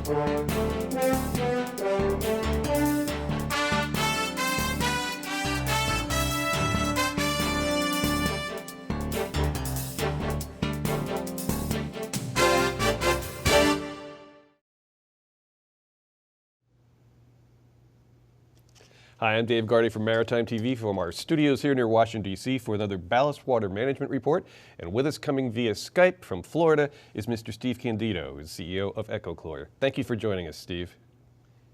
Hi, I'm Dave Gardy from Maritime TV from our studios here near Washington, D.C. for another Ballast Water Management report. And with us coming via Skype from Florida is Mr. Steve Candito, who's CEO of Ecochlor. Thank you for joining us, Steve.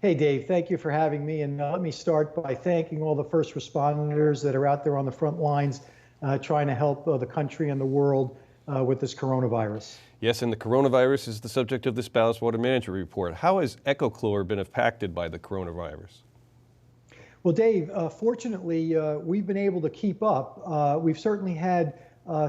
Hey, Dave, thank you for having me. And let me start by thanking all the first responders that are out there on the front lines trying to help the country and the world with this coronavirus. Yes, and the coronavirus is the subject of this Ballast Water Management report. How has Ecochlor been impacted by the coronavirus? Well, Dave, fortunately, we've been able to keep up. We've certainly had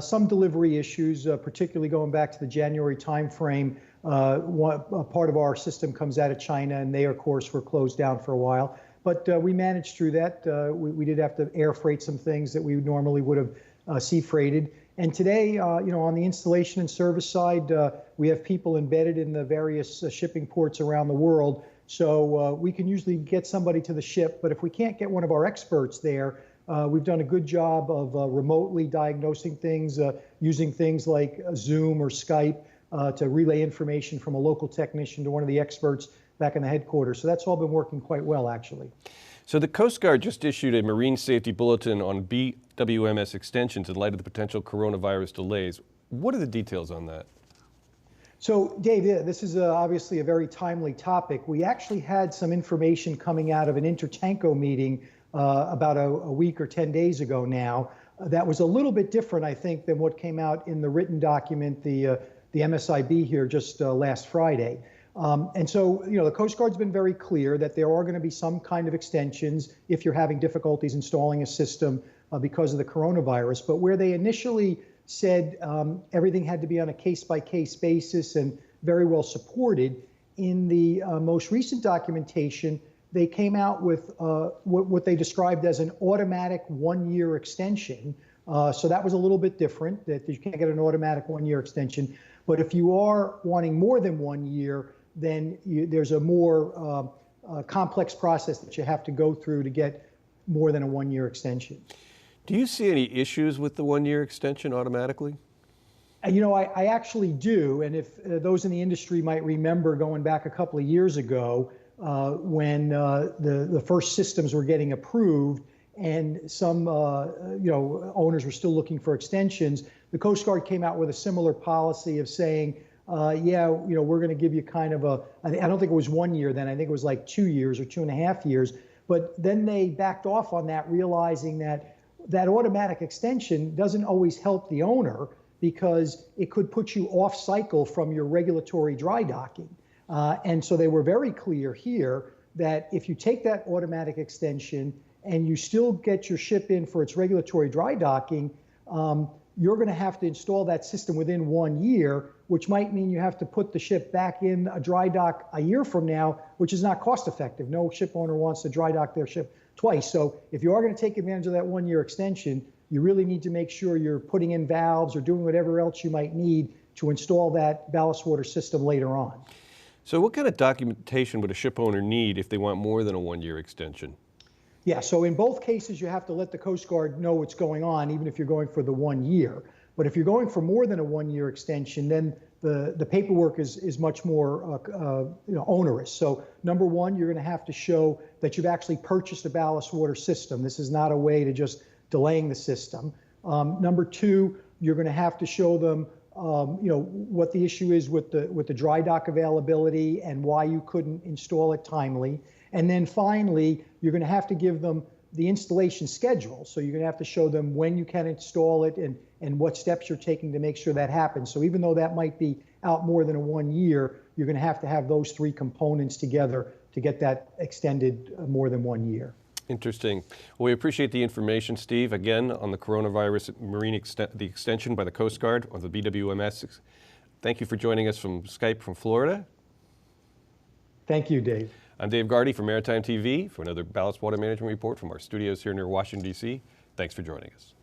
some delivery issues, particularly going back to the January timeframe. Part of our system comes out of China, and they, of course, were closed down for a while. But we managed through that. We did have to air freight some things that we normally would have sea freighted. And today, on the installation and service side, we have people embedded in the various shipping ports around the world. So we can usually get somebody to the ship, but if we can't get one of our experts there, we've done a good job of remotely diagnosing things, using things like Zoom or Skype to relay information from a local technician to one of the experts back in the headquarters. So that's all been working quite well, actually. So the Coast Guard just issued a marine safety bulletin on BWMS extensions in light of the potential coronavirus delays. What are the details on that? So, Dave, this is obviously a very timely topic. We actually had some information coming out of an Intertanko meeting about a week or 10 days ago now that was a little bit different, I think, than what came out in the written document, the MSIB here just last Friday. And so, the Coast Guard's been very clear that there are going to be some kind of extensions if you're having difficulties installing a system because of the coronavirus. But where they initially said everything had to be on a case-by-case basis and very well supported, in the most recent documentation, they came out with what they described as an automatic one-year extension. So that was a little bit different, that you can't get an automatic one-year extension. But if you are wanting more than 1 year, then there's a more complex process that you have to go through to get more than a one-year extension. Do you see any issues with the one-year extension automatically? I actually do. And if those in the industry might remember going back a couple of years ago when the first systems were getting approved and some owners were still looking for extensions, the Coast Guard came out with a similar policy of saying, we're going to give you kind of I don't think it was 1 year then, I think it was like 2 years or 2.5 years. But then they backed off on that, realizing that automatic extension doesn't always help the owner because it could put you off cycle from your regulatory dry docking. And so they were very clear here that if you take that automatic extension and you still get your ship in for its regulatory dry docking, you're going to have to install that system within 1 year, which might mean you have to put the ship back in a dry dock a year from now, which is not cost effective. No ship owner wants to dry dock their ship twice. So if you are going to take advantage of that 1 year extension, you really need to make sure you're putting in valves or doing whatever else you might need to install that ballast water system later on. So what kind of documentation would a ship owner need if they want more than a 1 year extension? Yeah, so in both cases, you have to let the Coast Guard know what's going on, even if you're going for the 1 year. But if you're going for more than a 1 year extension, then the paperwork is much more onerous. So number one, you're going to have to show that you've actually purchased a ballast water system. This is not a way to just delaying the system. Number two, you're going to have to show them what the issue is with the dry dock availability and why you couldn't install it timely. And then finally, you're going to have to give them the installation schedule. So you're going to have to show them when you can install it and what steps you're taking to make sure that happens. So even though that might be out more than a 1 year, you're going to have those three components together to get that extended more than 1 year. Interesting. Well, we appreciate the information, Steve, again, on the coronavirus marine the extension by the Coast Guard on the BWMS. Thank you for joining us from Skype from Florida. Thank you, Dave. I'm Dave Gardy from Maritime TV for another Ballast Water Management report from our studios here near Washington, D.C. Thanks for joining us.